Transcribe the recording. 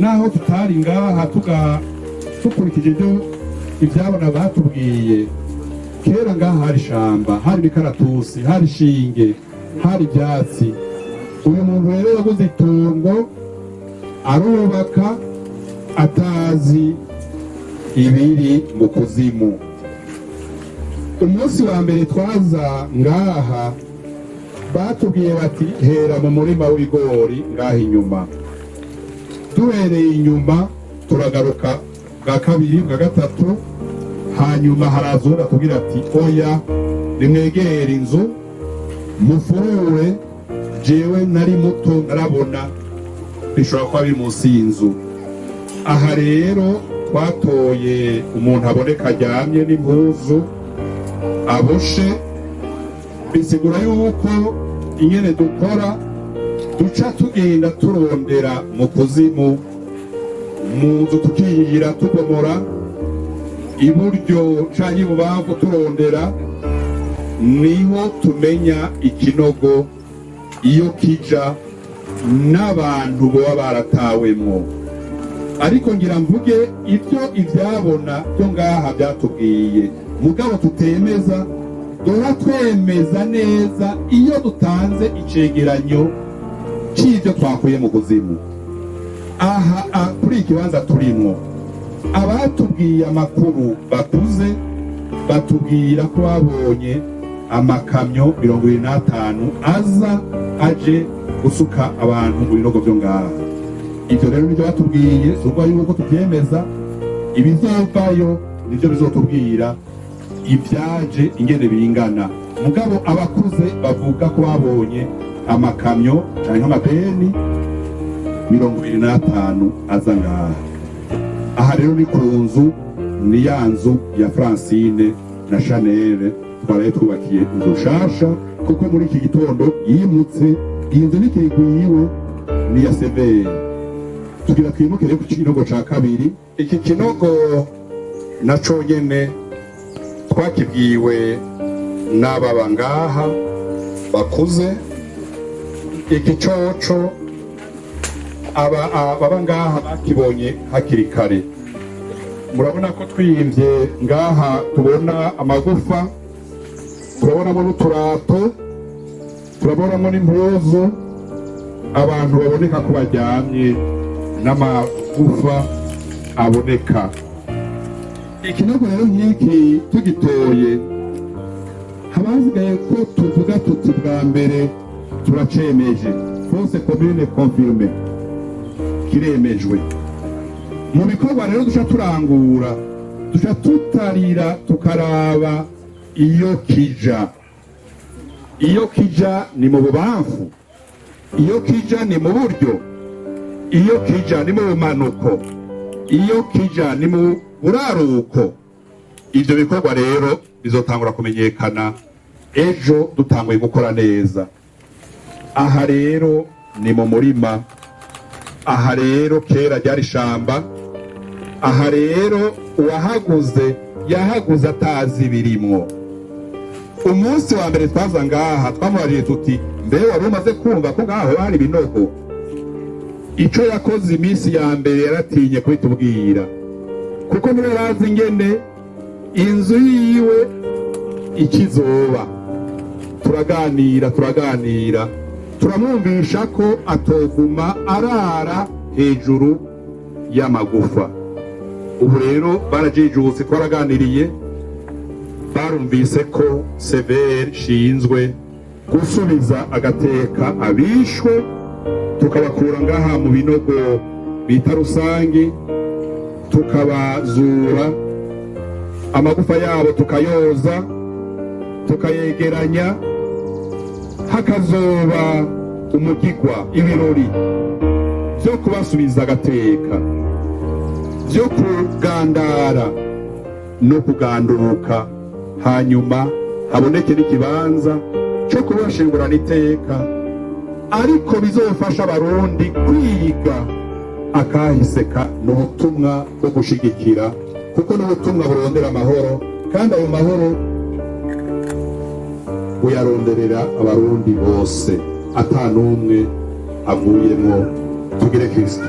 naho tutari ngaha dukurikije ibyabona batubwiye, kera ngaha hari ishamba, hari imikaratusi, hari ishinge, hari ibyatsi. Uyu muntu rero yaguze itongo arubaka atazi ibiri mu kuzimu. Umunsi wa mbere twaza ngaha batubwiye bati hera mu murima w'ibigori ngaha inyuma. Duhereye inyuma turagaruka bwa kabiri bwa gatatu, hanyuma haraza uratubwira ati oya nimwegere inzu mufurure, jewe nari muto narabona bishobora kuba biri munsi y'inzu. Aha rero twatoye umuntu aboneka aryamye n'impuzu aboshe, bisigura yuko ingene dukora duca tugenda turondera mu kuzimu, mu nzu tukiyira tugomora iburyo canke ibubamfu turondera, niho tumenya ikinogo iyo kija n'abantu boba baratawemwo. Ariko ngira mvuge ibyo ivyabona byo ngaha byatubwiye, mugabo tutemeza, dora twemeza neza iyo dutanze icegeranyo c'ivyo twakuye mu kuzimu. Aha kuri ikibanza turimwo, abatubwiye amakuru bakuze batubwira ko babonye amakamyo 25 aza aje gusuka abantu mu binogo byo ngaha. Ibyo rero nibyo batubwiye, subwo yuko tubyemeza, ibizovayo nibyo bizotubwira ibyaje ingene bingana. Mugabo abakuze bavuga ko babonye amakamyo canke amabeni 25 aza ngaha. Aha rero ni ku nzu, ni ya nzu ya Francine na Chanel twaraye twubakiye inzu shasha, kuko muri iki gitondo yimutse. Iyi nzu nikigwiwe ni ya Severi. Tugira twimukire ku kinogo ca kabiri. Iki kinogo naco nyene twakibwiwe n'ababa ngaha bakuze. Iki coco ababa ngaha bakibonye hakiri kare. Murabona ko twiyimvye ngaha, tubona amagufa, turabonamo n'uturato, turabonamo n'impuzu, abantu baboneka ko baryamye n'amagufa aboneka. Ikinogo rero nk'iki tugitoye, habasigaye ko tuvuga tuti bwa mbere turacemeje, fausse commune confirmée, kiremejwe. Mu bikorwa rero duca turangura, duca tutarira tukaraba iyo kija. Iyo kija ni mu bubamfu, iyo kija ni mu buryo, iyo kija ni mu bumanuko, iyo kija ni mu buraruko. Ibyo bikorwa rero bizotangura kumenyekana ejo dutanguye gukora neza. Aha rero ni mu murima, aha rero kera ryari shamba, aha rero uwahaguze yahaguze atazi ibirimwo. Umunsi wa mbere twaza ngaha twamubajije tuti mbe wari umaze kumva ko ngaho hari ibinogo? Ico yakoze iminsi ya mbere yaratinye kubitubwira, kuko niwe yarazi ingene inzu yiwe ikizoba. Turaganira turamwumvisha ko atoguma arara hejuru y'amagufa. Ubu rero barajijutse, twaraganiriye, barumvise ko Severi shinzwe gusubiza agateka abishwe, tukabakura ngaha mu binogo bita rusangi, tukabazura amagufa yabo tukayoza, tukayegeranya, hakazoba umugigwa, ibirori byo kubasubiza agateka, byo kugandara no kuganduka, hanyuma haboneke n'ikibanza cyo kubashingurana iteka. Ariko bizofasha abarundi kwiga akahiseka n'ubutumwa bwo gushigikira, kuko n'ubutumwa burondera amahoro, kandi ayo mahoro buyaronderera abarundi bose atanumwe avuyemo. tugire kristo